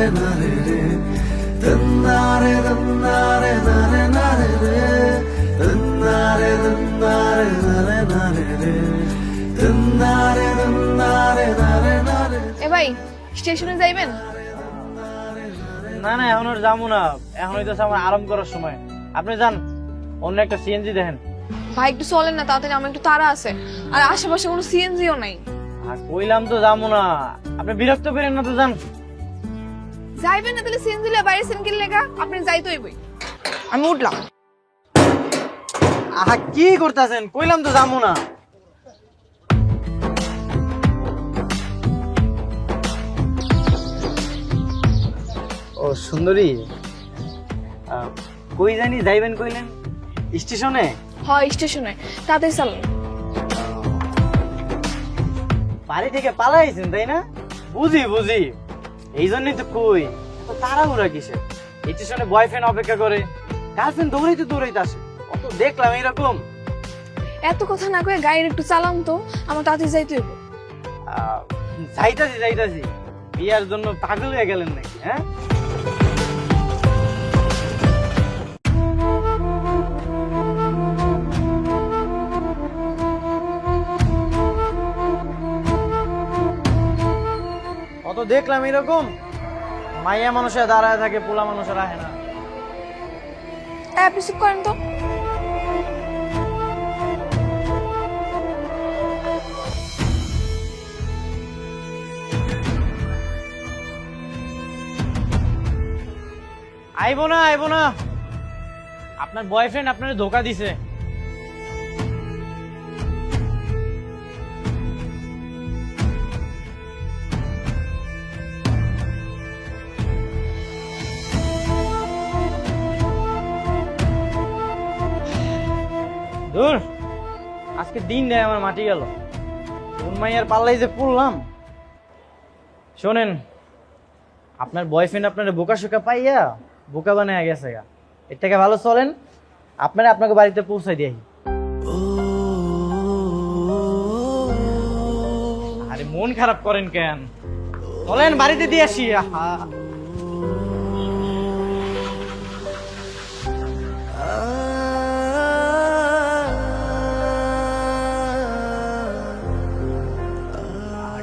এ ভাই স্টেশনে যাইবেন? না না এখন আর যাবো না, এখন হইতেছে আমার আরাম করার সময়। আপনি যান, অন্য একটা সিএনজি দেখেন। ভাই একটু চলেন না তাড়াতাড়ি, আমার একটু তাড়া আছে, আর আশেপাশে কোনো সিএনজিও নাই। আর কইলাম তো যাবো না, আপনি বিরক্ত করেন না তো, যান। যাইবেন না তাহলে সিএনজি লে বাইরে সিনকিল লেগা আপনি যাইতেই বই। আমি উঠলাম। আহা কি করতেছেন, কইলাম তো যাবো না। ও সুন্দরী, কই জানি যাইবেন কইলেন? স্টেশনে? হয় স্টেশনে, তাড়াতাড়ি চালান। বাড়ি থেকে পালাইছেন তাই না? বুঝি বুঝি, এই জন্যই তো কই এত তাড়াহুড়া কিসের? স্টেশনে বয়ফ্রেন্ড অপেক্ষা করে, গার্লফ্রেন্ড দৌড়াইতে দৌড়াইতে আসে, কত দেখলাম এইরকম। এত কথা না কয়ে গাড়ি একটু চালান তো, আমার তাড়াতাড়ি যাইতে হইব। যাইতাছি যাইতাছি, বিয়ার জন্য পাগল হয়ে গেলেন নাকি? হ্যাঁ, কত দেখলাম এরকম, মাইয়া মানুষের দাঁড়ায় থাকে, পোলা মানুষের আহে না। আপনি চুপ করেন তো। আইবো না আইবো না, আপনার বয়ফ্রেন্ড আপনার ধোকা দিছে। দূর, আজকে দিন দেয় আমার মাটি গেল, কোন মাইয়ার পাল্লাই যে পড়লাম। শোনেন, আপনার বয়ফ্রেন্ড আপনার বোকা শোকা পাইয়া বোকা বানায় গেছে গা, এর থেকে ভালো চলেন আপনারা আপনাকে বাড়িতে পৌঁছাই দিই। আরে মন খারাপ করেন কেন, চলেন বাড়িতে দিয়ে আসি। আহা,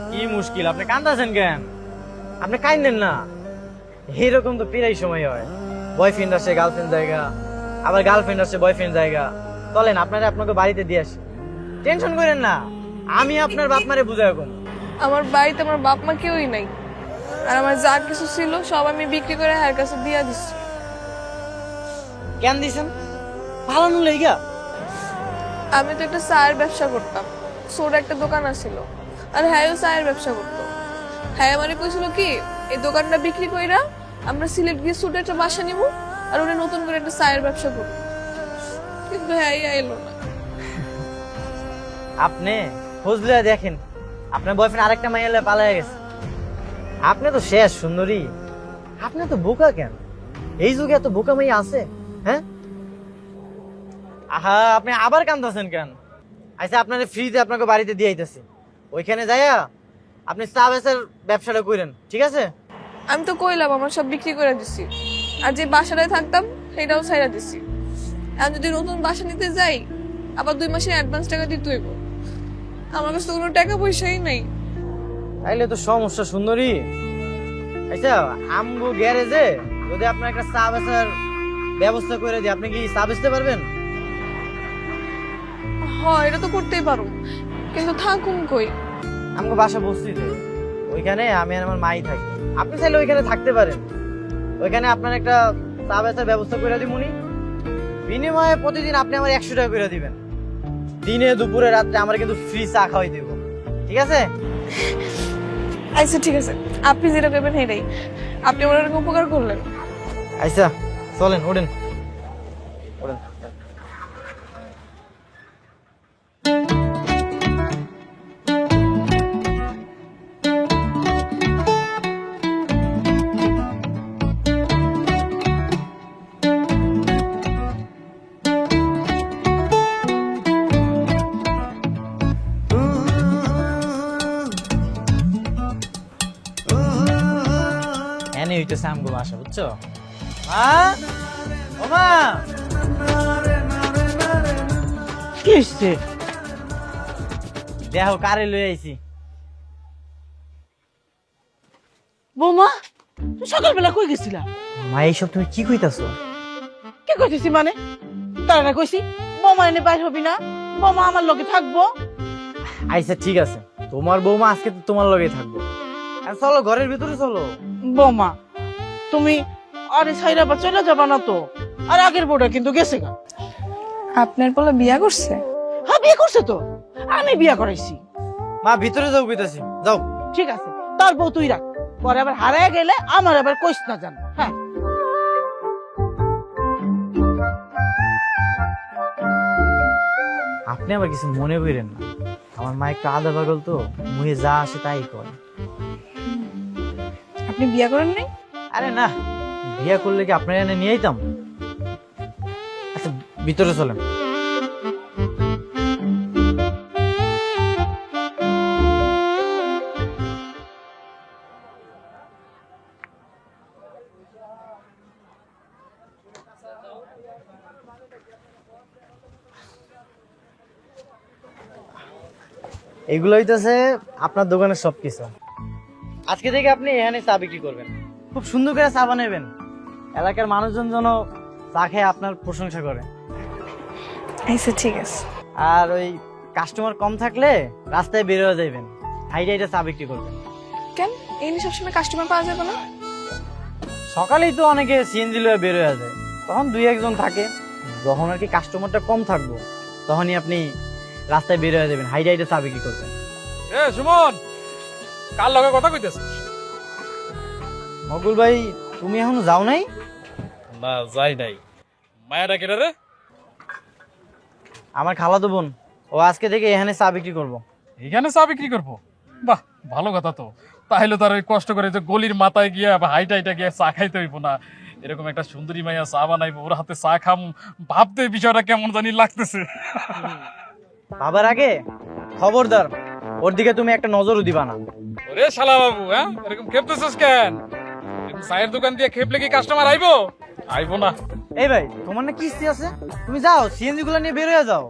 কি মুশকিল, আপনি কান্দাছেন কেন? আপনি কাইন্দেন না, এইরকম তো প্রায় সময় হয়। বয়ফ্রেন্ড আসে গার্লফ্রেন্ড জায়গা, আবার গার্লফ্রেন্ড আসে বয়ফ্রেন্ড জায়গা। চলেন আপনারা আপনাকে বাড়িতে দিয়ে আসি, টেনশন করেন না, আমি আপনার বাপ মারে বুঝাই কম। আমার বাড়িতে আমার বাপ মা কেউই নাই, আর আমার যা কিছু ছিল সব আমি বিক্রি করে হার কাছে দিয়া দিচ্ছি। কেন দিছেন? পালানো লেগা? আমি তো একটা চায়ের ব্যবসা করতাম, ছোট একটা দোকান আছিল, আর হ্যাঁও চায়ের ব্যবসা করতো। হ্যাঁ মানে কইছিল কি, এই দোকানটা বিক্রি কইরা আমরা সিলেট গিয়ে ছোট একটা বাসা নিব, আর ওরা নতুন করে একটা চায়ের ব্যবসা করবো। কিন্তু হ্যাঁ এলো না। আপনি খুঁজলে দেখেন, আপনার বয়ফ্রেন্ড আরেকটা মাইয়ালে পালায় গেছে। আপনি তো শেষ সুন্দরী, আপনি তো বোকা কেন? এই যুগে এত বোকা মাইয়া আছে? হ্যাঁ, আহা আপনি আবার কান্দাছেন কেন? আচ্ছা আপনার ফ্রিতে আপনাকে বাড়িতে দিয়ে আইতেছি, ওইখানে যাইয়া আপনি চা বেচার ব্যবসাটা করেন, ঠিক আছে? আমি তো কইলাম আমার সব বিক্রি করে দিছি, আর যে বাসাটায় থাকতাম সেটাও ছাইরা দিছি। আর যদি নতুন বাসা নিতে যাই, আবার 2 মাসের অ্যাডভান্স টাকা দিতে হইব। আমার কাছে তো কোনো টাকা পয়সাই নাই। তাইলে তো সমস্যা সুন্দরী। আচ্ছা আমগো গ্যারেজে যদি আপনার একটা চা বেচার ব্যবস্থা করে দিই, আপনি কি চা বেচতে পারবেন? হয় এটা তো করতেই পারো, কিন্তু থাকুন কই? আমগো বাসা বস্তিতে, ওইখানে আমি আর আমার মাই থাকি। আপনি চাইলে ওইখানে থাকতে পারেন, ওইখানে আপনার একটা চা বেচার ব্যবস্থা করে দিমুনি। বিনিময়ে প্রতিদিন আপনি আমার 100 টাকা করে দিবেন, দিনে দুপুরে রাত্রে আমার কিন্তু ফ্রি চা খাওয়াই দিব, ঠিক আছে? আচ্ছা ঠিক আছে, আপনি যেটা করবেন সেটাই। আপনি আমার অনেক উপকার করলেন। আচ্ছা চলেন, ওঠেন ওঠেন। হইতেছে আমগো বাসা, বুঝছো? মা, ও মা, কি হচ্ছে? দেখো কারে লই আইছি। বৌমা, তুই সকালবেলা কই গেছিলা? মা, এইসব তুমি কি কইতাছো? কি কইতেছি মানে? তার না কইছি বৌমা এনে বাইর হবি না, বৌমা আমার লগে থাকবো। আচ্ছা ঠিক আছে, তোমার বৌমা আজকে তো তোমার লগেই থাকবো। আর চলো ঘরের ভিতরে চলো। বৌমা, তুমি আরে ছাইরা আবার চলে যাবা না তো? আর আগের বউটা কিন্তু গেছে গা। আপনার বলে বিয়া করছে? হ্যাঁ, বিয়ে করছে তো, আমি বিয়ে করাইছি। মা, ভিতরে যাও কইতাছি, যাও। ঠিক আছে, তার বউ তুই রাখ, পরে আবার হারায় গেলে আমার আবার কইস না জান। হ্যাঁ, আপনি আবার কিছু মনে করেন না, আমার মা একটু আদা পাগল তো, মুহে যা আসে তাই করে। আপনি বিয়া করেন নাই? আরে না, বিয়া করলে কি আপনার এনে নিয়ে আইতাম? আচ্ছা ভিতরে চলেন। এগুলো হইতেছে আপনার দোকানের সবকিছু। আজকে থেকে আপনি এখানে চা বিক্রি করবেন, খুব সুন্দর করে চা বানাবেন, এলাকার মানুষজন যেন চা খেয়ে আপনার প্রশংসা করে। আচ্ছা ঠিক আছে। আর ওই কাস্টমার কম থাকলে রাস্তায় বের হয়ে যাবেন, হাইটে হাইটে চা বিক্রি করবেন। কেন এই নিয়ে সবসময় কাস্টমার পাওয়া যাবে না? সকালেই তো অনেকে সিএনজি লয়ে বের হয়ে যায়, তখন দুই একজন থাকে। যখন আর কি কাস্টমারটা কম থাকবো তখনই আপনি রাস্তায় বের হয়ে যাবেন, হাইটে হাইটে চা বিক্রি করবেন। এ সুমন, কার লগে কথা কইতেছিস? মকুল ভাই, তুমি এখনো যাও নাই? না, যাই নাই। মায়াটা কেটে রে? আমার খালাতো বোন, ও আজকে থেকে এখানে চা বিক্রি করবো। এখানে চা বিক্রি করবো? বাহ, ভালো কথা তো। তাহলে তার ওই কষ্ট করে যে গলির মাথায় গিয়ে বা হাইটা হাইটা গিয়ে চা খাইতে হইব না। এরকম একটা সুন্দরী মাইয়া চা বানাইবো, ওর হাতে চা খাম, ভাবতে বিষয়টা কেমন জানি লাগতেছে। ভাবার আগে খবরদার ওর দিকে তুমি একটা নজরও দিবা না। ওরে শালা বাবু, হ্যাঁ এরকম খেপতেছিস কেন? এরকম চায়ের দোকান দিয়ে খেপলে কি কাস্টমার আইবো? আইবো না। এই ভাই, তোমার না কিস্তি আছে, তুমি যাও সিএনজি গুলো নিয়ে বের হয়ে যাও।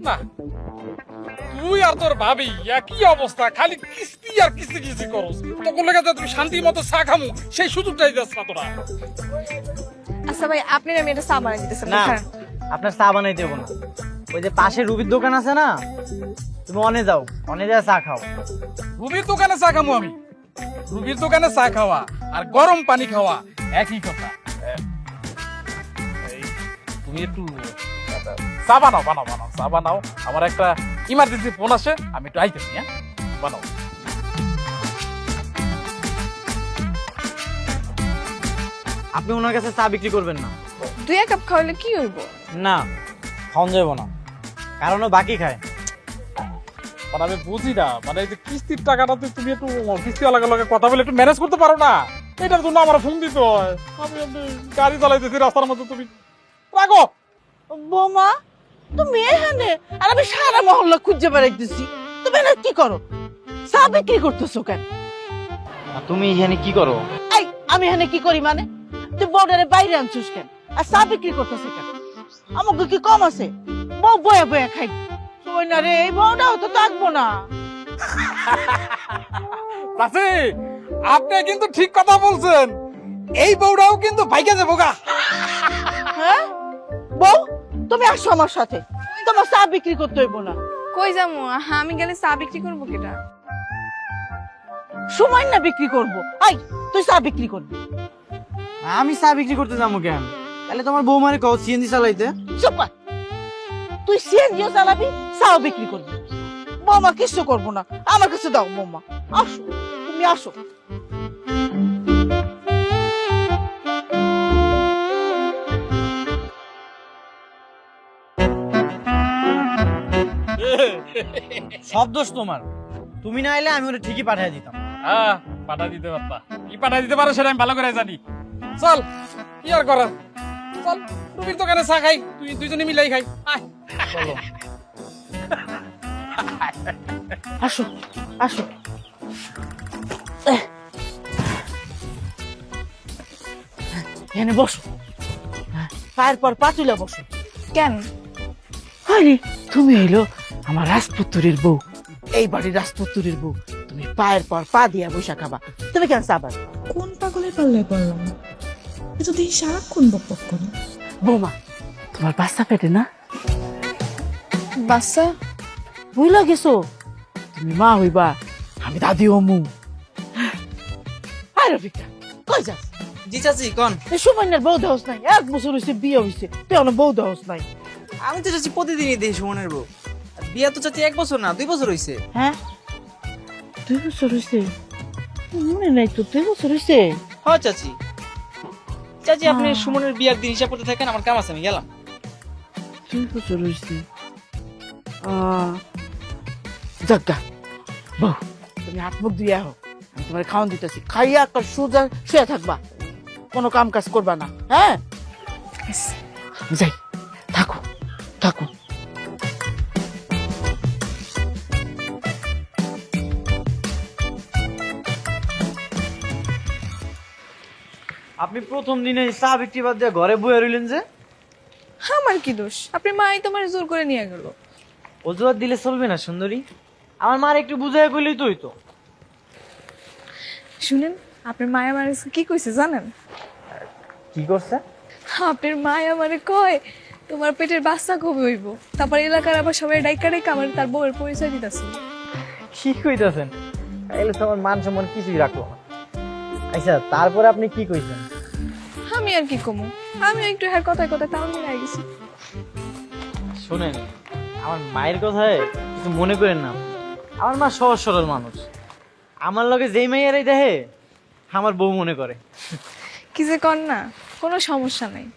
না, তুই আর তোর ভাবি একই অবস্থা, খালি কিস্তি আর কিস্তি কিস্তি করস। তখন লেগে তুমি শান্তির মতো চা খামু সেই সুযোগটাই যাস না তোরা। আচ্ছা ভাই, আপনি আমি এটা চা বানিয়ে দিতেছেন না, না? আপনার চা বানাই দেবো না। ওই যে পাশে রুবির দোকান আছে না, তুমি অনে যাও, অনে যা চা খাও। রুবির দোকানে চা খামু আমি? রুবির দোকানে চা খাওয়া আর গরম পানি খাওয়া একই কথা। এই, তুমি একটু চা বানাও, বানাও বানাও, চা বানাও। আমার একটা ইমার্জেন্সি ফোন আসে, আমি একটু আইতেছি। হ্যাঁ, বানাও। আপনি ওনার কাছে চা বিক্রি করবেন না। 2 কাপ খাওয়ালে কি হইব? না, খাওয়ান যাবো না, কারণ ও বাকি খায়। মানে আমি বুঝি না, মানে এই যে কিস্তির টাকাটা তুমি একটু কিস্তিওয়ালার লগে কথা বলে একটু ম্যানেজ করতে পারো না? এটার জন্য আমার ফোন দিতে হয়। আমি গাড়ি চালাইতেছি রাস্তার মধ্যে, তুমি রাখো। বৌমা, তুমি এখানে আর আমি সারা মহল্লা খুঁজে বেড়াইতেছি, তুমি এখানে কি করো? চা বিক্রি করতেছো কেন? আর তুমি এখানে কি করো? এই, আমি এখানে কি করি মানে? তুই বউডারে বাইরে আনছিস কেন? আর চা বিক্রি করতেছে কেন? আমাকে কি কম আছে? বউ বয়া বয়া খাই। তুই না রে, এই বউটাও তো থাকবো না। চাচি, আপনি কিন্তু ঠিক কথা বলছেন। এই বউটাও কিন্তু ভাইকে যাবো গা। হ্যাঁ বউ, তুমি আসো আমার সাথে, তোমার চা বিক্রি করতে হইব না। কই যামু? আমি গেলে চা বিক্রি করবো কেটা? সময় না বিক্রি করবো। আই, তুই চা বিক্রি করবি? আমি চা বিক্রি করতে যাবো কেন? তাহলে তোমার বৌমারে কও সিএনজি চালাইতে। চুপ কর। তুই সিএনজিও চালাবি, চাও বিক্রি করবি। বৌমা কিছু করবো না, আমার কাছে দাও। বৌমা আসো, তুমি আসো। সব দোষ তোমার, তুমি না এলে আমি ওটা ঠিকই পাঠিয়ে দিতাম। হ্যাঁ, পাঠা দিতে পারতা। কি পাঠা দিতে পারো সেটা আমি ভালো করে জানি। চল, কি আর করার, চল রুবির দোকানে চা খাই, তুই দুইজনে মিলাই খাই। আয়। চলো। আসো আসো। এখানে বসো, পায়ের পর পা তুলে বসো। কেন? আরে তুমি হইলো আমার রাজপুত্রের বউ, এই বাড়ির রাজপুত্রের বউ, তুমি পায়ের পর পা দিয়া বসা খাবা। তুমি কেন চাবা? কোন পাগলের পাল্লায় পড়লাম? এ তো দেখি সারাক্ষণ বকবক করে। বৌমা, তোমার বাচ্চা পেটে না? বাচ্চা? বুঝলা গেছো? তুমি মা হইবা, আমি দাদি হমু। আরে রফিকা, কই যাস? জি চাচি কোন? এই সুমাইনার বউ দেহস নাই, 1 বছর হইছে বিয়ে হইছে, তুই এখনো বউ দেহস নাই। আমি তো চাচি প্রতিদিনই দেখি সুমনের বউ। আর বিয়া তো চাচি 1 বছর না 2 বছর হইছে। হ্যাঁ 2 বছর হইছে? মনে নাই তো, 2 বছর হইছে। হ্যাঁ চাচি। চাচি আপনি সুমনের বিয়ার দিন হিসাব করতে থাকেন, আমার কাম আছে, আমি গেলাম। 2 বছর হইছে। যাজ্ঞা বউ, তুমি হাত মুখ দিয়ে আহো, আমি তোমার খাওয়ান দিতেছি, খাইয়া একটা সোজা শুয়ে থাকবা, কোনো কাম কাজ করবা না। হ্যাঁ যাই, থাকো থাকো। আপনি প্রথম দিনে চা বিক্রি বাদ দিয়ে ঘরে বয়ে রইলেন যে? আমার কি দোষ? আপনি মাই তোমার জোর করে নিয়ে গেল। অজুহাত দিলে চলবে না সুন্দরী, আমার মার একটু বুঝাই কইলেই তো হইতো। শুনেন, আপনার মায়া আমার কি কইছে জানেন? কি করছে? আপনার মায়া আমারে কয় তোমার পেটের বাচ্চা কবে হইব, তারপর এলাকার আবার সবাই ডাইকা ডাইকা আমার তার বউয়ের পরিচয় দিতেছে। কি কইতাছেন? তাইলে তো আমার মান সম্মান কিছুই রাখলো না। আচ্ছা, তারপরে আপনি কি কইছেন? আমি আর কি কমু, আমি একটু হ্যাঁ কথায় কথায় তাও মিলে গেছি। শুনেন, আমার মায়ের কথায় কিছু মনে করেন না। আমার মা সহজ সরল মানুষ, আমার লগে যেই মাইয়ারাই দেখে আমার বউ মনে করে। কি যে কর না, কোনো সমস্যা নেই।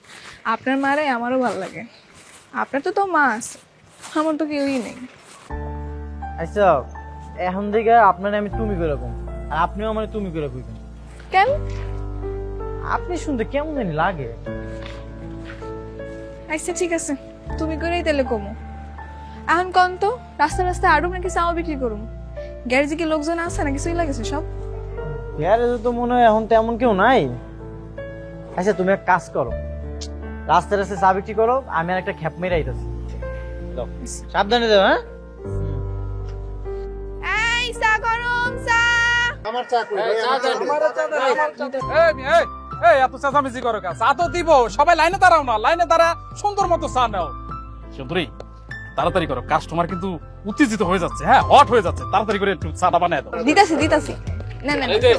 আপনার মারে আমারও ভালো লাগে। আপনার তো মা আছে, আমার তো কেউই নেই। আচ্ছা, এখন থেকে আপনার আমি তুমি করে কম, আর আপনিও আমার তুমি করে কইবেন। কেন? আপনি শুনতে কেমন জানি লাগে। আচ্ছা ঠিক আছে, তুমি করেই তাহলে কমু। এখন কন তো, রাস্তা রাস্তায় আড়ুম নাকি চাও বিক্রি করুম? গ্যারেজে কি লোকজন আছে নাকি চলে গেছে সব? গ্যারেজে তো মনে হয় এখন তেমন কেউ নাই। আচ্ছা, তুমি এক কাজ করো, রাস্তায় রাস্তায় চা বিক্রি করো, আমি আর একটা খ্যাপ মেরে আইতাছি। যাও, সাবধানে যাও। হ্যাঁ, এই চা গরম চা। এত চেঁচামেচি করো কা? চা তো দিব, সবাই লাইনে দাঁড়াও না, লাইনে দাঁড়া সুন্দর মতো চা নাও। সুন্দরী, তাড়াতাড়ি করো, কাস্টমার কিন্তু উত্তেজিত হয়ে যাচ্ছে, হ্যাঁ হট হয়ে যাচ্ছে, তাড়াতাড়ি করে একটু চাটা বানায় দাও। দিতাছি দিতাছি। না না এই যে,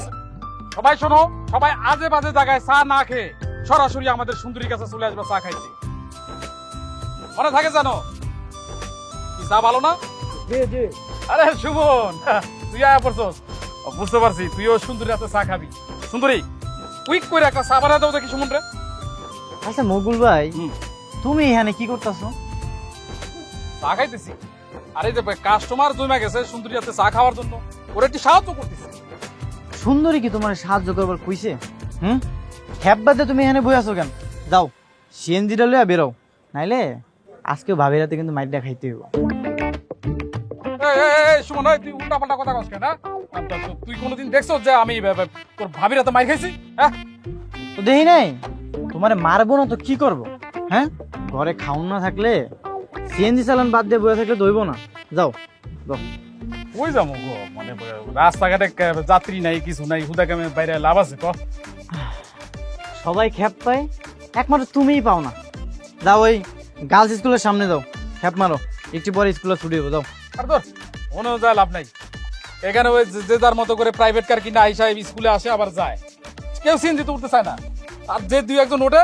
সবাই শোনো, সবাই আজে বাজে জায়গায় চা না খেয়ে সরাসরি আমাদের সুন্দরীর কাছে চলে আসবে চা খাইতে। মনে থাকে জানো? কি চা ভালো না? আরে সুমন, তুই আয়া পড়ছস, বুঝতে পারছি তুইও সুন্দরী হাতে চা খাবি। সুন্দরী, কুইক করে একটা চা বানায় দাও দেখি সুমন রে। আচ্ছা মকুল ভাই, তুমি এখানে কি করতেছো? চা খাইতেছি। আরে যে কাস্টমার জমে গেছে সুন্দরী হাতে চা খাওয়ার জন্য, ওরা একটু সাহায্য করতেছি। সুন্দরী কি তোমার সাহায্য করবার কইছে? খ্যাপ বাদে তুমি এখানে বই আছো কেন? যাও, সিএনজিটা লইয়া বেরো, নাইলে আজকেও ভাবির হাতে কিন্তু মাইরটা খাইতে হইব। সুমন, তুই উল্টা পাল্টা কথা কস কেন? তুই কোনোদিন দেখছো যে আমি তোর ভাবির হাতে মাইর খাইছি? হ্যাঁ, তো দেখি নাই, তোমারে মারবো না তো কি করবো? হ্যাঁ, ঘরে খাউন না থাকলে, সিএনজি চালান বাদ দিয়ে বয়ে থাকলে দইব না। যাও যাও। ওই যাবো গো, মানে রাস্তাঘাটে যাত্রী নাই, কিছু নাই, হুদাকে বাইরে লাভ আছে ক? সবাই খ্যাপ পায়, একমাত্র তুমিই পাও না। যাও, ওই গার্লস স্কুলের সামনে যাও, খ্যাপ মারো, একটু পরে স্কুলে ছুটি হবো। যাও। আর তোর মনেও যায় লাভ নাই, এখানে ওই যে যার মতো করে প্রাইভেট কার কিনা আইসা স্কুলে আসে আবার যায়, কেউ সিএনজি তো উঠতে চায় না। আর যে 2-1 ওঠে,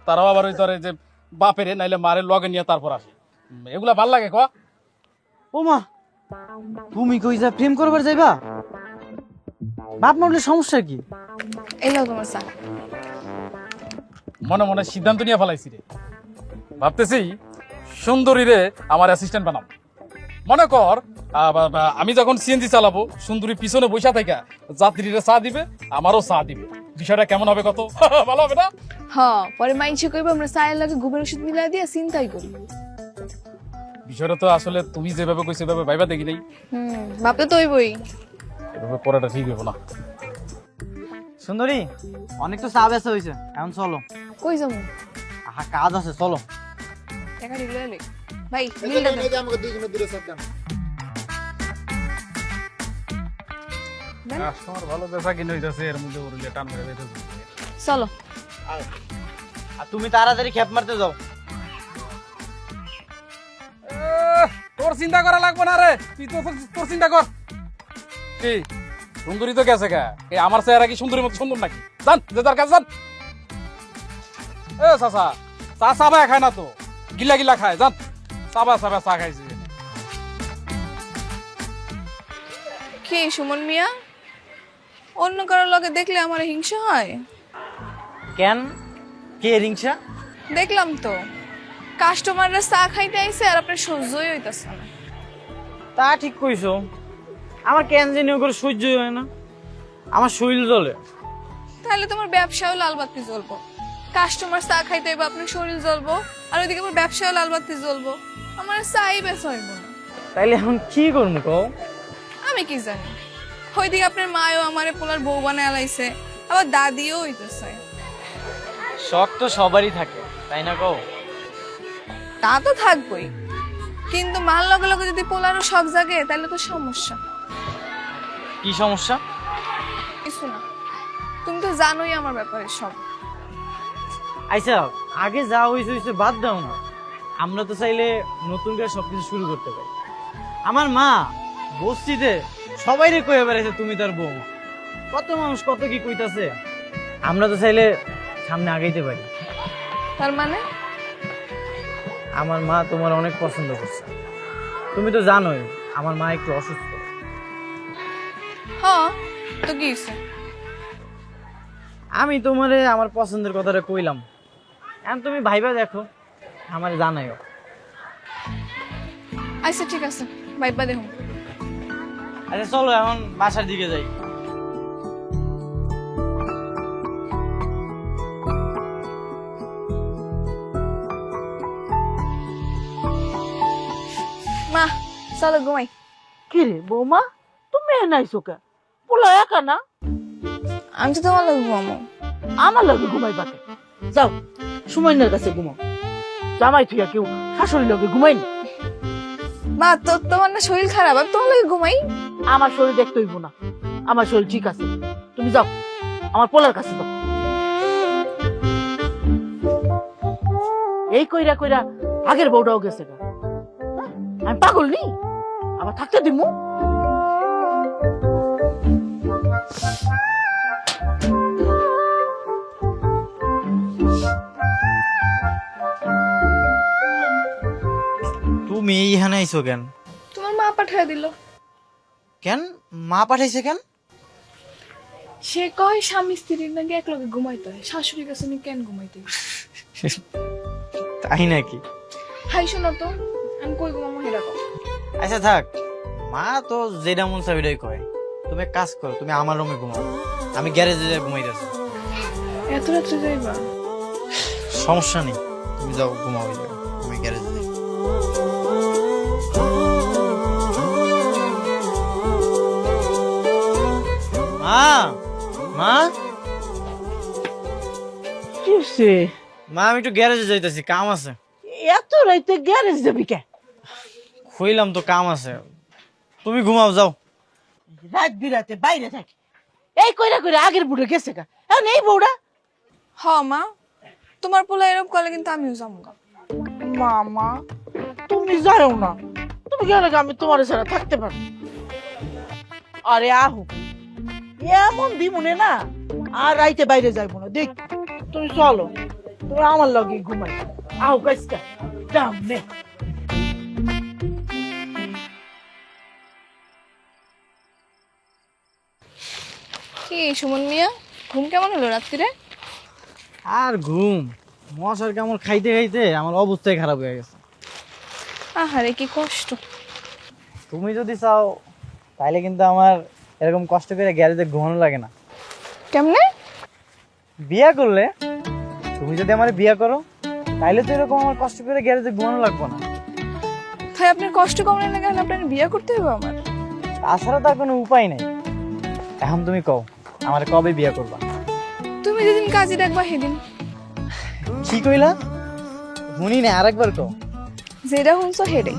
তারাও আবার ওই ধরে যে বাপেরে নাইলে মারে লগে নিয়ে তারপর আসে। এগুলা ভাল লাগে ক? ও মা, তুমি কই যা প্রেম করবার যাইবা? বাপ মরলে সমস্যা কি? এলো তোমার চা। মনে মনে সিদ্ধান্ত নিয়ে ফেলাইছি রে, ভাবতেছি সুন্দরী রে আমার অ্যাসিস্ট্যান্ট বানাবো। মনে কর আমি যখন সিএনজি চালাবো, সুন্দরী পিছনে বসা থাকা যাত্রীরা চা দিবে, আমারও চা দিবে। বিষয়টা কেমন হবে কত? ভালো হবে না? হ্যাঁ, পরে মাইনসে কইব আমরা চায়ের লাগে ঘুমের ওষুধ মিলাই দিয়ে চিন্তাই করি। বিষয়টা তো আসলে তুমি যেভাবে কইছো সেভাবে ভাইবা দেখি নাই। ভাবতে তো হইবই। এভাবে করাটা ঠিক হইব না। সুন্দরী, অনেক তো চা বেচা হয়েছে, এখন চলো। কই যাবো? আহা, কাজ আছে, চলো। টাকা দিলে এলে ভাই বিলটা দেন। দেন। কাস্টমার ভালো বেচা কিনে হইতাছে, এর মধ্যে ওরলে টান মেরে বেঁচে চলো। আর তুমি তাড়াতাড়ি খেপ মারতে যাও। তোর চিন্তা করা লাগবে না রে, তুই তো তোর চিন্তা কর। কি সুন্দরী তো গেছে গা, এই আমার চেহারা কি সুন্দরীর মতো সুন্দর নাকি? জান যে তার কাছে জান। এ চাচা, চা চাবা খায় না তো, গিলা গিলা খায়, জান চাবা চাবা চা খাইছি। কি সুমন মিয়া, অন্য কারোর লগে দেখলে আমার হিংসা হয়? কেন, কে রিংসা? দেখলাম তো কাস্টমাররা চা খাইতে আইছে আর আপনার সহ্যই হইতাছে না। তা ঠিক কইছো, আমার কেন জানি ওগুলো সহ্য হয় না, আমার শরীর জ্বলে। তাহলে তোমার ব্যবসাও লাল বাতি জ্বলবো, কাস্টমার চা খাইতে হইবে আপনার শরীর জ্বলবো, আর ওইদিকে আমার ব্যবসাও লাল বাতি জ্বলবো, আমার চাই বেচা হইব না। তাইলে এখন কি করবো কও? আমি কি জানি, ওইদিকে আপনার মায়ও আমারে পোলার বউ বানায় আলাইছে, আবার দাদিও হইতেছে। শখ তো সবারই থাকে, তাই না কও? তা তো থাকবোই, কিন্তু মাল লগে লগে যদি পোলারও শখ জাগে তাহলে তো সমস্যা। কি সমস্যা? কিছু না, তুমি তো জানোই আমার ব্যাপারে সব। আচ্ছা, আগে যা হয়েছে হয়েছে বাদ দাও না, আমরা তো চাইলে নতুন করে সবকিছু শুরু করতে পারি। আমার মা বস্তিতে সবাইরে কয়ে বেড়াইছে তুমি তার বউ, কত মানুষ কত কি কইতাছে, আমরা তো চাইলে সামনে আগাইতে পারি। তার মানে আমার মা তোমার অনেক পছন্দ করছে, তুমি তো জানোই আমার মা একটু অসুস্থ। হ্যাঁ তো কি হইছে? আমি তোমারে আমার পছন্দের কথাটা কইলাম, এখন তুমি ভাইবা দেখো, আমারে জানাইও। আচ্ছা ঠিক আছে, ভাইবা দেখুন। আচ্ছা চলো এখন বাসার দিকে যাই। মা চলো ঘুমাই। কি রে বৌমা, তুমি এনাইছো কে? পোলা একা না, আমি তো তোমার লগে ঘুমাবো। আমার লগে ঘুমাই পাতে। যাও সুমাইনার কাছে ঘুমাও, জামাই থুইয়া কেউ শাশুড়ির লগে ঘুমাই না। মা তো তোমার না শরীর খারাপ, আমি তোমার লগে ঘুমাই। আমার শরীর দেখতে হইব না, আমার শরীর ঠিক আছে। তুমি যাও আমার পোলার কাছে যাও। এই কইরা কইরা আগের বউটাও গেছে গা। হ্যাঁ? আমি পাগল নি, আবার থাকতে দিমু? তুমি এইখানে আইছো কেন? তোমার মা পাঠায় দিল। কেন মা পাঠাইছে কেন? সে কয় স্বামী স্ত্রীর নাকি এক লগে ঘুমাইতে হয়, শাশুড়ির কাছে নি কেন ঘুমাইতে হয়? তাই নাকি? হাই শোনো তো, আমি কই ঘুমাবো হেরা কও। আচ্ছা থাক, মা তো যেটা মন চায় ওইটাই কয়। তুমি এক কাজ করো, তুমি আমার রুমে ঘুমাও, আমি গ্যারেজে যাই ঘুমাইতেছি। এত রাত্রে যাইবা? সমস্যা নেই, তুমি যাও ঘুমাও, ওই জায়গায়। আমি গ্যারেজে যাই। মা, মা, কি হইছে? মা আমি একটু গ্যারেজে যাইতেছি, কাম আছে। এত রাইতে গ্যারেজ যাবি কে? কইলাম তো কাম আছে, তুমি ঘুমাও যাও। রাত বিরাতে বাইরে থাকি, এই কইরা কইরা আগের বুড়ে গেছে গা। এখন এই বউটা। হ মা, তোমার পোলা এরকম করলে কিন্তু আমিও যাবো গা। মামা তুমি যাও না, তুমি গেলে আমি তোমার ছাড়া থাকতে পারবো। আরে আহু, এমন দিমুনে না আর রাইতে বাইরে যাইবো না। দেখ তুমি চলো, তুমি আমার লগে ঘুমাই। আহু কাজটা দাম নে। কি সুমন মিয়া, ঘুম কেমন হলো রাত্রিরে? আর ঘুম, মশার কামড় খাইতে খাইতে আমার অবস্থাই খারাপ হয়ে গেছে। আহারে কি কষ্ট। তুমি যদি চাও তাহলে কিন্তু আমার এরকম কষ্ট করে গ্যারেজে ঘুমানো লাগে না। কেমনে? বিয়া করলে, তুমি যদি আমার বিয়া করো তাইলে তো এরকম আমার কষ্ট করে গ্যারেজে ঘুমানো লাগবে না। তাই আপনার কষ্ট কমলে না কেন? আপনার বিয়ে করতে হবে আমার। তাছাড়া তার কোনো উপায় নেই। এখন তুমি কও আমার কবে বিয়া করবা? তুমি যেদিন কাজে দেখবা সেদিন কি কইলা? শুনি না, আরেকবার কও। যেটা শুনছো হেডে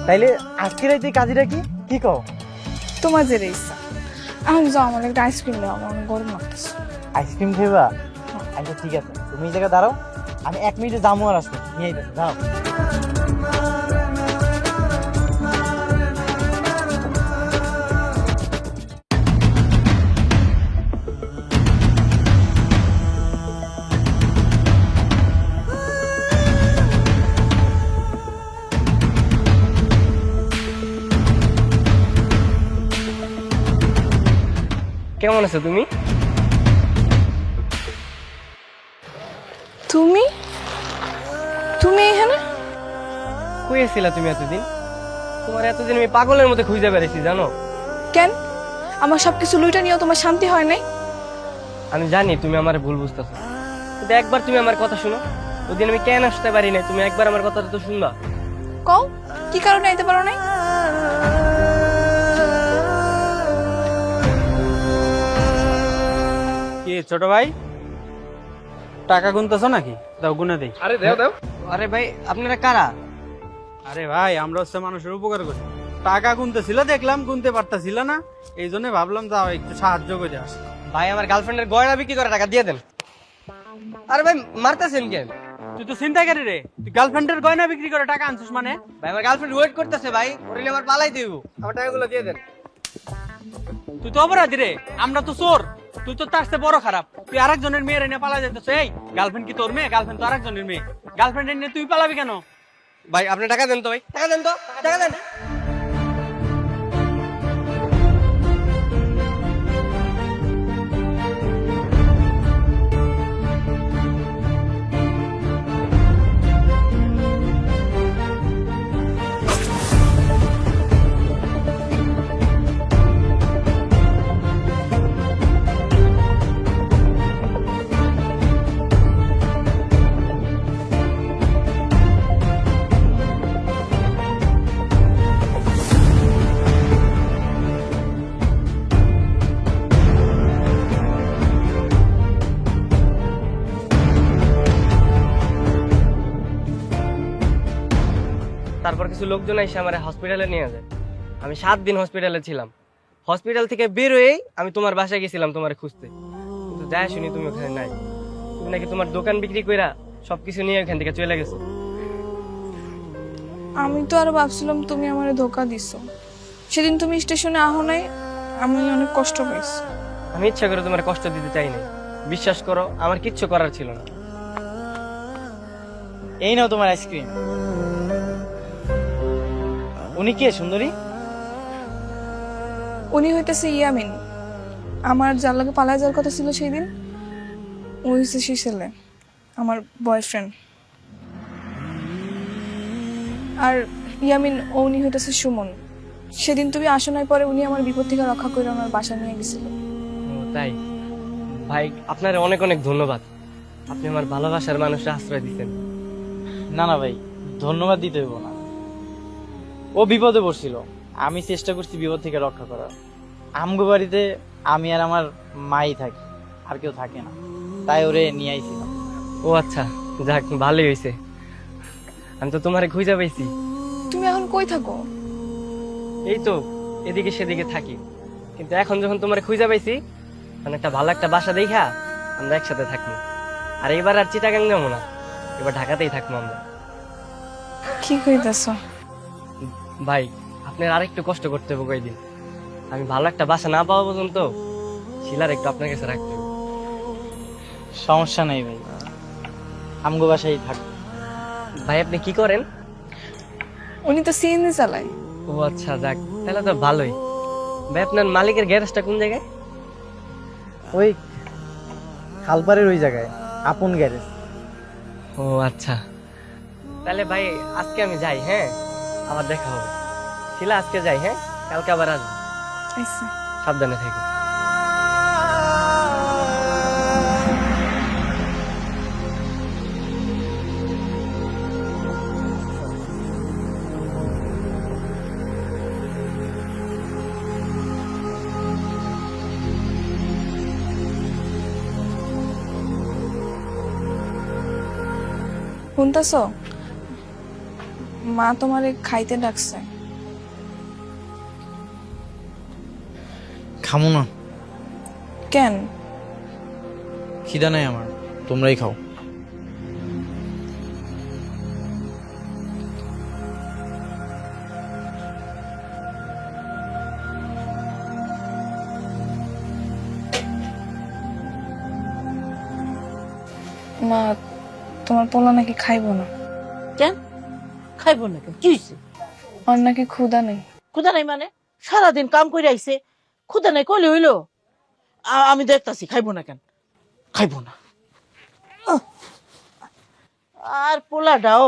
তাইলে আজকে রাইতে কাজীরা কি কি কও? তোমার যেটা ইচ্ছা। এখন যাও, আমার একটা আইসক্রিম দাও, আমার অনেক গরম লাগতেছে। আইসক্রিম খাইবা? আচ্ছা ঠিক আছে, তুমি এই জায়গায় দাঁড়াও, আমি 1 মিনিটে যাবো আর আসবো, নিয়ে আইতেছি, দাঁড়াও। কেমন আছো তুমি? তুমি তুমি এখানে? কই ছিলা তুমি এতদিন? তোমার এতদিন আমি পাগলের মতো খুঁজে বেড়াইছি জানো। কেন? আমার সবকিছু লুইটা নিয়েও তোমার শান্তি হয় নাই? আমি জানি তুমি আমার ভুল বুঝতেছো, কিন্তু একবার তুমি আমার কথা শুনো। ওদিন আমি কেন আসতে পারি না, তুমি একবার আমার কথাটা তো শুনবা। কও, কি কারণে আইতে পারো নাই? কি ছোট ভাই, টাকা গুনতেছো নাকি? দাও গুনে দেই। আরে দাও দাও। আরে ভাই আপনারা কারা? আরে ভাই, আমরা হচ্ছে মানুষের উপকার করি। টাকা গুনতেছিল, দেখলাম গুনতে পারতাছিল না, এই জন্য ভাবলাম যাও একটু সাহায্য করে আসি। ভাই আমার গার্লফ্রেন্ডের গয়না বিক্রি করে টাকা দিয়ে দেন। আরে ভাই মারতেছেন কেন? তুই তো চিন্তাকারী রে, তুই গার্লফ্রেন্ডের গয়না বিক্রি করে টাকা আনছিস মানে? ভাই আমার গার্লফ্রেন্ড ওয়েট করতেছে ভাই, ওরে আমার পালাই দিব, আমার টাকাগুলো দিয়ে দেন। তুই তো অপরাধী রে, আমরা তো চোর। তুই তো তার চেয়ে বড় খারাপ। তুই আরেকজনের মেয়ের এনে পালা যেতেছ। এই গার্লফ্রেন্ড কি তোর মেয়ে? গার্লফ্রেন্ড তো আরেকজনের মেয়ে। গার্লফ্রেন্ড এনে তুই পালাবি কেন? ভাই আপনি টাকা দেন তো, ভাই টাকা দেন তো, টাকা দেন। তারপর কিছু লোকজন এসে আমার হসপিটালে নিয়ে যায়। আমি 7 দিন হসপিটালে ছিলাম। হসপিটাল থেকে বের হয়েই আমি তোমার বাসায় গেছিলাম তোমার খুঁজতে, কিন্তু যাই শুনি তুমি ওখানে নাই। তুমি নাকি তোমার দোকান বিক্রি কইরা সবকিছু নিয়ে ওখান থেকে চলে গেছো। আমি তো আরো ভাবছিলাম তুমি আমারে ধোকা দিছো। সেদিন তুমি স্টেশনে আহো নাই, আমি অনেক কষ্ট পাইছি। আমি ইচ্ছা করে তোমার কষ্ট দিতে চাই নাই, বিশ্বাস করো আমার কিচ্ছু করার ছিল না। এই নাও তোমার আইসক্রিম। উনি কে সুন্দরী? উনি হইতেছে ইয়ামিন, আমার যার লাগে পালায় যাওয়ার কথা ছিল সেই দিন, ও হইছে সেই ছেলে, আমার বয়ফ্রেন্ড। আর ইয়ামিন উনি হইতেছে সুমন। সেদিন তুমি আসো নাই, পরে উনি আমার বিপদ থেকে রক্ষা করে আমার বাসা নিয়ে গেছিল। ও তাই? ভাই আপনার অনেক অনেক ধন্যবাদ, আপনি আমার ভালোবাসার মানুষের আশ্রয় দিচ্ছেন। না না ভাই, ধন্যবাদ দিতে হইব না। ও বিপদে পড়ছিল, আমি চেষ্টা করছি বিপদ থেকে রক্ষা করার। আমগো বাড়িতে আমি আর আমার মাই থাকি, আর কেউ থাকে না, তাই ওরে নিয়ে আইছিলাম। ও আচ্ছা, যাক ভালোই হয়েছে। আমি তো তোমারে খুঁজে পাইছি। তুমি এখন কই থাকো? এই তো এদিকে সেদিকে থাকি, কিন্তু এখন যখন তোমারে খুঁজে পাইছি, মানে একটা ভালো একটা বাসা দেখা আমরা একসাথে থাকবো। আর এবার আর চিটাগাং যাবো না, এবার ঢাকাতেই থাকবো আমরা। কি কইতেছো? ভাই আপনার আরেকটু কষ্ট করতে হবে কয়েকদিন। আমি ভালো একটা বাসা না পাওয়া পর্যন্ত শিলার একটু আপনার কাছে রাখতে হবে। সমস্যা নেই ভাই, আমগো বাসায় থাক। ভাই আপনি কি করেন? উনি তো সিএনজি চালায়। ও আচ্ছা, যাক তাহলে তো ভালোই। ভাই আপনার মালিকের গ্যারেজটা কোন জায়গায়? ওই খালপাড়ের ওই জায়গায়, আপন গ্যারেজ। ও আচ্ছা, তাহলে ভাই আজকে আমি যাই, হ্যাঁ আবার দেখা হবে। শিলা আজকে যাই, হ্যাঁ কালকে আবার আসবো। আচ্ছা। সাবধানে থেকো। শুনতেছ? মা তোমারে খাইতে ডাকছে। খামো না, কেন? খিদা নাই আমার, তোমরাই খাও। মা, তোমার পোলা নাকি খাইব না। কেন খাইবো না কেন? কি হয়েছে? ওর নাকি ক্ষুধা নেই। ক্ষুদা নাই মানে? সারাদিন কাম করে আইছে, ক্ষুদা নাই কইলে হইলো? আমি দেখতাছি, খাইবো না কেন? খাইবো না। আহ! আর পোলাটাও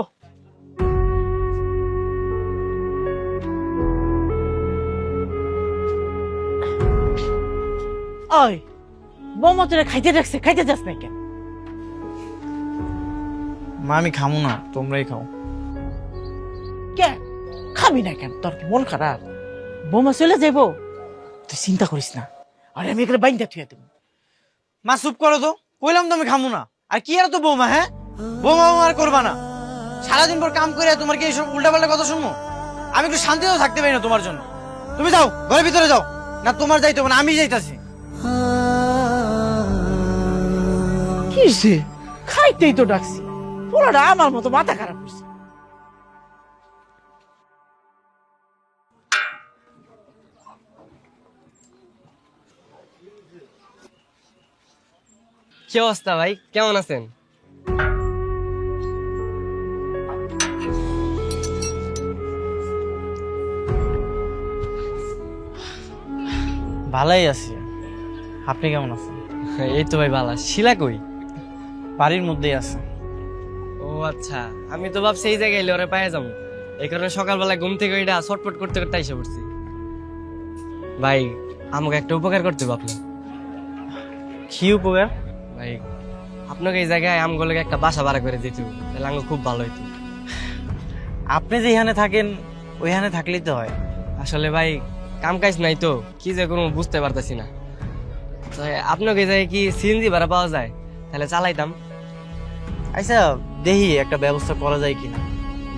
ওই বৌমা তোরা খাইতে ডাকছে, খাইতে যাস না কেন? মা আমি খামো না, তোমরাই খাও। কেন খাবি না কেন? তোর কি মন খারাপ? বৌমা চলে যাইবো, তুই চিন্তা করিস না। আরে আমি এখানে বাইন্দা থুয়ে দেবো। মা চুপ করো তো, কইলাম তো আমি খামো না। আর কি আর তো বৌমা, হ্যাঁ বৌমা বৌমা আর করবা না। সারাদিন পর কাম করে তোমার কি এইসব উল্টাপাল্টা কথা শুনবো? আমি একটু শান্তিতেও থাকতে পারি না তোমার জন্য। তুমি যাও, ঘরের ভিতরে যাও। না তোমার যাইতে হবে না, আমি যাইতাছি। কি হইছে? খাইতেই তো ডাকছি, পোলাটা আমার মতো মাথা খারাপ হয়েছে। কি অবস্থা ভাই, কেমন আছেন? ভালোই আছি, আপনি কেমন আছেন? এই তো ভাই ভালো। শিলা কই? বাড়ির মধ্যেই আছে। ও আচ্ছা, আমি তো ভাবছি এই জায়গায় এলে ওরা পায়ে যাবো, এই কারণে সকালবেলা ঘুম থেকে ওইটা ছটপট করতে করতে এসে পড়ছি। ভাই আমাকে একটা উপকার করতে হবে আপনি। কি উপকার? ভাই আপনাকে এই জায়গায় আমগুলোকে একটা বাসা ভাড়া করে দিত, তাহলে আমার খুব ভালো হইতো। আপনি যেখানে থাকেন ওইখানে থাকলেই তো হয়। আসলে ভাই কাম কাজ নাই তো, কি যে কোনো বুঝতে পারতেছি না। তো আপনাকে এই জায়গায় কি সিএনজি ভাড়া পাওয়া যায়? তাহলে চালাইতাম। আচ্ছা দেখি একটা ব্যবস্থা করা যায় কিনা।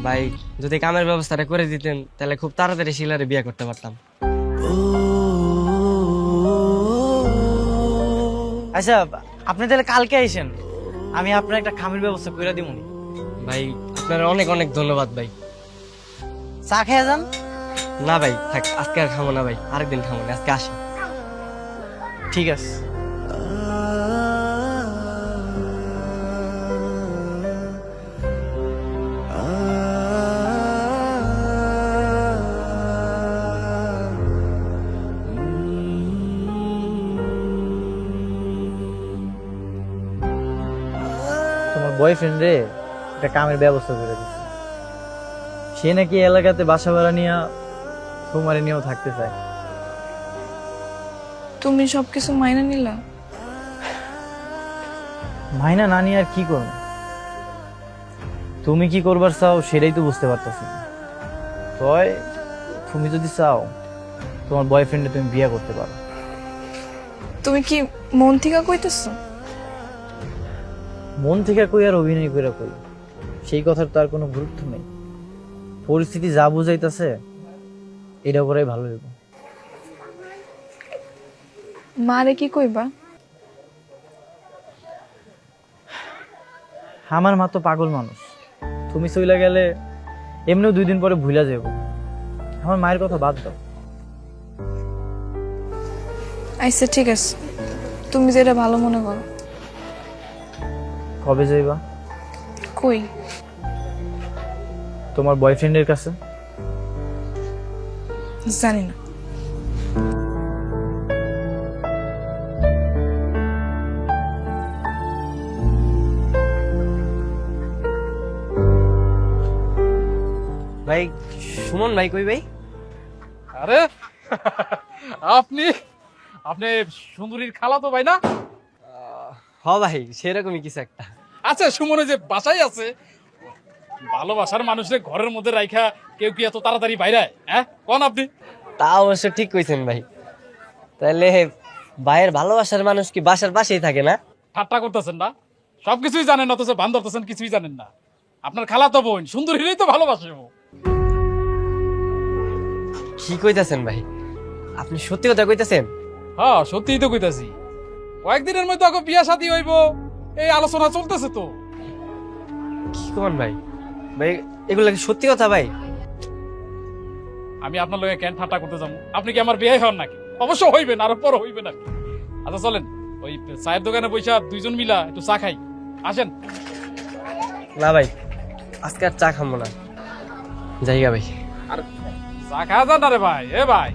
ভাই যদি কামের ব্যবস্থাটা করে দিতেন তাহলে খুব তাড়াতাড়ি শিলারে বিয়ে করতে পারতাম। আচ্ছা আপনি তাহলে কালকে আইসেন, আমি আপনার একটা খামের ব্যবস্থা করে দিব। ভাই আপনার অনেক অনেক ধন্যবাদ ভাই। চা খেয়ে যান। না ভাই থাক, আজকে আর খাবো না ভাই, আরেকদিন খাবো না, আজকে আসি। ঠিক আছে। তোমার বয়ফ্রেন্ড রে একটা কামের ব্যবস্থা করে দিচ্ছে। সে নাকি এলাকাতে বাসা ভাড়া নিয়ে তোমারে নিয়েও থাকতে চায়। তুমি সবকিছু মাইনা নিলা? মাইনা না নিয়ে আর কি করবো? তুমি কি করবার চাও সেটাই তো বুঝতে পারতেছি না। তয় তুমি যদি চাও তোমার বয়ফ্রেন্ডে তুমি বিয়ে করতে পারো। তুমি কি মন থেকে কইতেছো? মন থেকে কই আর অভিনয় করে কই, সেই কথার তার কোনো গুরুত্ব নেই। পরিস্থিতি যা বুঝাইতেছে এটা করাই ভালো হইব। মারে কি কইবা? আমার মা তো পাগল মানুষ, তুমি চইলা গেলে এমনিও 2 দিন পরে ভুলা যাব। আমার মায়ের কথা বাদ দাও। আচ্ছা ঠিক আছে, তুমি যেটা ভালো মনে করো। কবে যাইবা? কই? তোমার বয়ফ্রেন্ডের কাছে। জানি না। ভাই সুমন ভাই কই ভাই? আরে আপনি আপনি সুন্দরীর খালা তো ভাই না? হ ভাই সেরকমই কিছু একটা। আচ্ছা সুমনে যে বাসায় আছে, ভালোবাসার মানুষের ঘরের মধ্যে রাইখা কেউ কি এত তাড়াতাড়ি বাইরে, হ্যাঁ কোন আপনি? তা অবশ্য ঠিক কইছেন ভাই। তাহলে ভাইয়ের ভালোবাসার মানুষ কি বাসার পাশেই থাকে না? ঠাট্টা করতেছেন না? সবকিছুই জানেন অথচ ভান ধরতেছেন কিছুই জানেন না। আপনার খালাতো বোন সুন্দরীরই তো ভালোবাসে ও। কি কইতাছেন ভাই? আপনি সত্যি কথা কইতাছেন? হ্যাঁ সত্যিই তো কইতাছি, কয়েকদিনের মধ্যে আগে বিয়া শাদী হইব এই আলোচনা চলতেছে তো। কি কোন ভাই? ভাই এগুলা কি সত্যি কথা ভাই? আমি আপনার লগে কেন ঠাট্টা করতে যাবো? আপনি কি আমার বিয়ে হন নাকি? অবশ্য হইবেন, আরো পর হইবেন আর কি। আচ্ছা চলেন ওই চায়ের দোকানে বসে দুইজন মিলা একটু চা খাই, আসেন। না ভাই, আজকে আর চা খাবো না, জায়গা ভাই। আর চা খাওয়া যান না রে ভাই। এ ভাই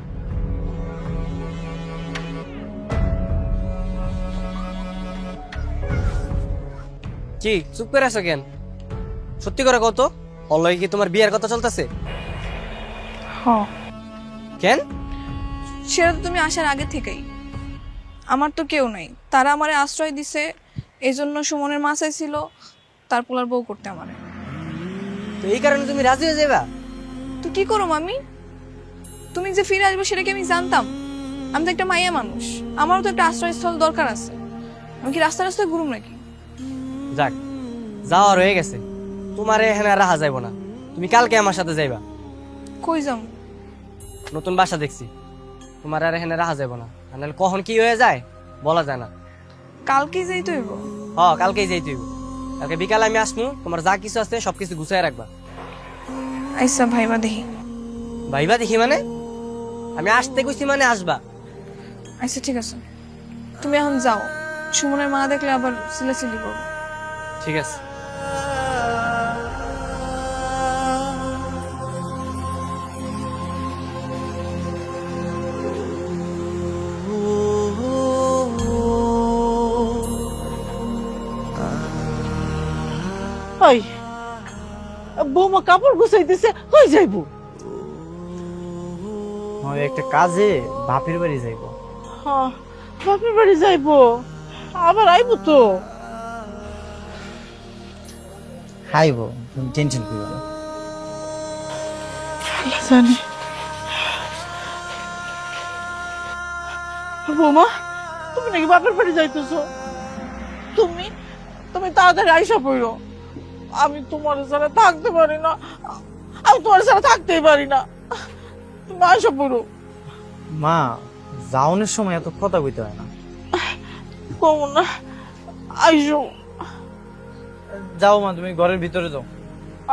কি চুপ করে আছো কেন? সত্যি করে কত, অলয় কি তোমার বিয়ের কথা চলতেছে? হ্যাঁ, কেন? সেটা তো তুমি আসার আগে থেকেই। আমার তো কেউ নাই, তারা আমারে আশ্রয় দিছে, এই জন্য সুমনের মা চাইছিল তার পোলার বউ করতে আমারে। তো এই কারণে তুমি রাজি হয়ে যাবা? তো কি করো মামি, তুমি যে ফিরে আসবে সেটা কি আমি জানতাম? আমি তো একটা মাইয়া মানুষ, আমারও তো একটা আশ্রয়স্থল দরকার আছে। আমি কি রাস্তা রাস্তায় ঘুরুম নাকি? যাক, যাওয়ার হয়ে গেছে, তোমার এখানে আর রাহা যাইব না। তুমি কালকে আমার সাথে যাইবা। কই যাম? নতুন বাসা দেখছি, তোমার আর এখানে রাহা যাইব না। নাহলে কখন কি হয়ে যায় বলা যায় না। কালকেই যাইতে হইব? কালকেই যাইতে হইব। কালকে বিকালে আমি আসবো, তোমার যা কিছু আছে সবকিছু গুছাই রাখবা। আইসা ভাইবা দেখি। ভাইবা দেখি মানে? আমি আসতে কইছি মানে আসবা। আচ্ছা ঠিক আছে, তুমি এখন যাও, সুমনের মা দেখলে আবার সিলাসিলি করবো। ঠিক আছে। ওই বৌমা কাপড় গুছাইতেছে, হয়ে যাইবো। ওই একটা কাজে বাপের বাড়ি যাইবো। হ্যাঁ, বাপের বাড়ি যাইবো, আবার আইবো তো। খাইবো, তুমি টেনশন করো না। আল্লাহ জানে। বৌমা, তুমি নাকি বাপের বাড়ি যাইতেছো? তুমি তুমি তাড়াতাড়ি আইসা পড়ো। আমি তোমার ছাড়া থাকতে পারি না, আমি তোমার ছাড়া থাকতেই পারি না। তুমি আইসা পড়ো। মা, যাওনের সময় এত কথা কইতে হয় না। কমন না, আইসো। যাও মা, তুমি ঘরের ভিতরে যাও।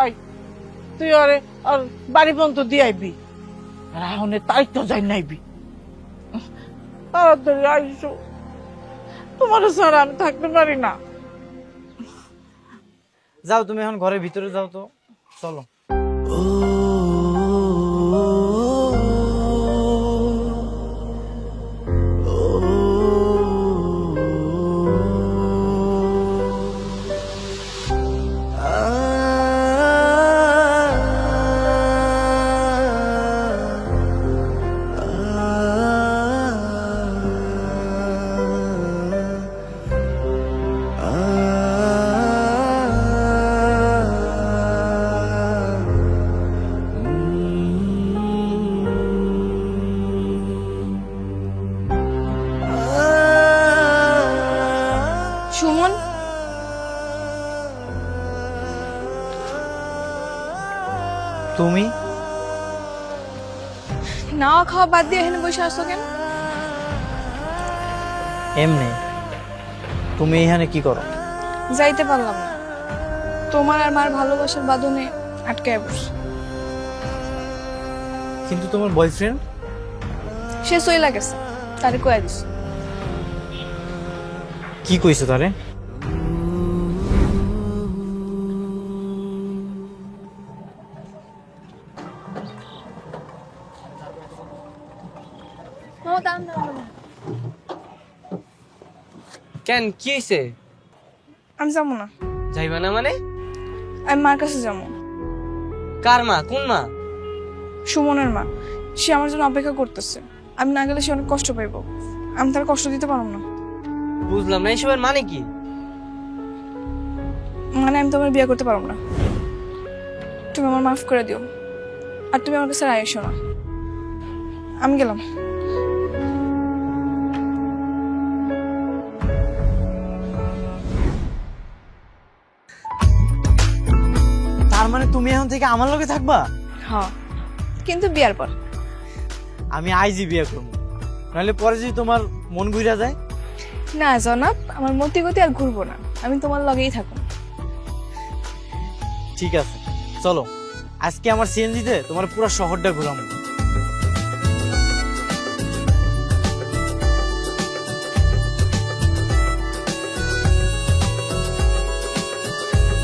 আই, তুই আরে আর বাড়ি পর্যন্ত দিয়ে আইবি, রাহনের তাই তো যাই নাইবি। তাড়াতাড়ি আইসো, তোমার ছাড়া আমি থাকতে পারি না। যাও, তুমি এখন ঘরের ভিতরে যাও তো, চলো। সুমন, তুমি নাওয়া খাওয়া বাদ দিয়ে এখানে বসে আসছো কেন? এমনি, তুমি এখানে কি করো? যাইতে পারলাম না, তোমার আর মার ভালোবাসার বাঁধনে আটকায় বসে। কিন্তু তোমার বয়ফ্রেন্ড? সে সইলা গেছে, তারে কয়ে দিস। কি কইছো তারে? কেন, কি হয়েছে? আমি যাবো না। যাইবা না মানে? আমি মার কাছে যাবো। কার মা? কোন মা? সুমনের মা, সে আমার জন্য অপেক্ষা করতেছে। আমি না গেলে সে অনেক কষ্ট পাইব, আমি তার কষ্ট দিতে পারবো না। বুঝলাম না, এসবের মানে কি? মানে আমি তোমার বিয়ে করতে পারবো না, তুমি আমার মাফ করে দিও, আর তুমি আমার কাছে আইসো না। আমি গেলাম। তুমি এখন থেকে আমার লগে থাকবা? হ্যাঁ, কিন্তু বিয়ার পর। আমি আইজি বিয়ে করবো, নাহলে পরে যদি তোমার মন ঘুরে যায়। না জনাব, আমার মতি গতি আর ঘুরবো না, আমি তোমার লগেই থাকবো। ঠিক আছে, চলো আজকে আমার সিএনজিতে তোমার পুরো শহরটা ঘুরাবো।